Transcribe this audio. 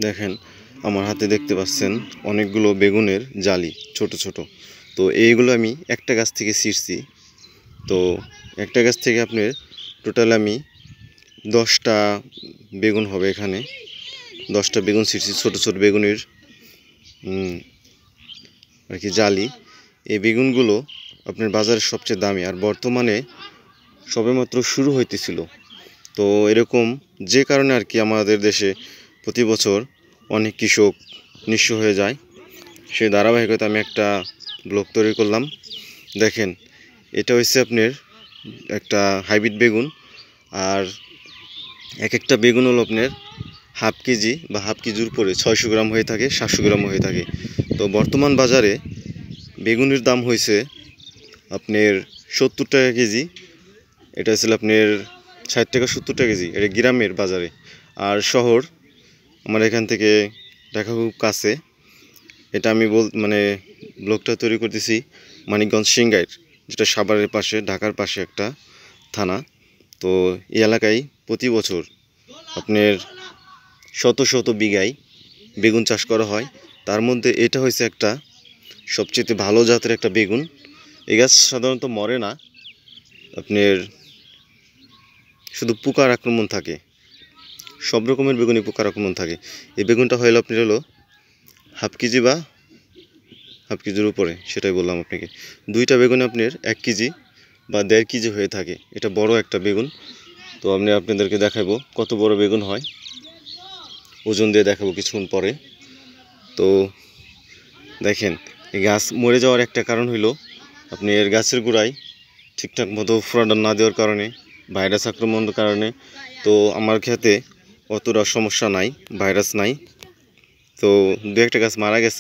দেখেন আমার হাতে দেখতে পাচ্ছেন অনেকগুলো বেগুনের জালি ছোট ছোট। তো এইগুলো আমি একটা গাছ থেকে ছিঁড়ছি। তো একটা গাছ থেকে আপনার টোটাল আমি 10টা বেগুন হবে, এখানে 10টা বেগুন ছিঁড়ছি, ছোট ছোট বেগুনের আর কি জালি। এই বেগুনগুলো আপনার বাজারে সবচেয়ে দামি, আর বর্তমানে সবেমাত্র শুরু হইতেছিল। তো এরকম যে কারণে আর কি আমাদের দেশে প্রতি বছর অনেক কৃষক নিঃস্ব হয়ে যায়, সেই ধারাবাহিকতা আমি একটা ব্লগ তৈরি করলাম। দেখেন এটা হচ্ছে আপনার একটা হাইব্রিড বেগুন, আর এক একটা বেগুন হলো আপনার হাফ কেজি বা হাফ কেজির উপরে 600 গ্রাম হয়ে থাকে, 700 গ্রাম হয়ে থাকে। তো বর্তমান বাজারে বেগুনের দাম হয়েছে আপনার 70 টাকা কেজি। এটা হচ্ছিল আপনার 60 টাকা 70 টাকা কেজি, এটা গ্রামের বাজারে। আর শহর আমার এখান থেকে ঢাকা খুব কাছে। এটা আমি ব্লগটা তৈরি করতেছি মানিকগঞ্জ সিংগাইর, যেটা সাভারের পাশে, ঢাকার পাশে একটা থানা। তো এই এলাকায় প্রতি বছর আপনার শত শত বিঘায় বেগুন চাষ করা হয়। তার মধ্যে এটা হয়েছে একটা সবচেয়ে ভালো জাতের একটা বেগুন। এই গাছ সাধারণত মরে না, আপনার শুধু পোকার আক্রমণ থাকে, সব রকমের বেগুনে পোকার আক্রমণ থাকে। এই বেগুনটা হলো আপনার হাফ কেজি বা হাফ কেজির উপরে, সেটাই বললাম আপনাকে। 2টা বেগুন আপনার 1 কেজি বা 1.5 কেজি হয়ে থাকে। এটা বড় একটা বেগুন। তো আপনাদেরকে দেখাবো কত বড় বেগুন হয়, ওজন দিয়ে দেখাবো কিছুক্ষণ পরে। তো দেখেন এই গাছ মরে যাওয়ার একটা কারণ হইল আপনি এর গাছের গোড়ায় ঠিকঠাক মতো ফোড়াটা না দেওয়ার কারণে, ভাইরাস আক্রমণের কারণে। তো আমার ক্ষেতে অতটা সমস্যা নাই, ভাইরাস নাই। তো 2-1টা গাছ মারা গেছে।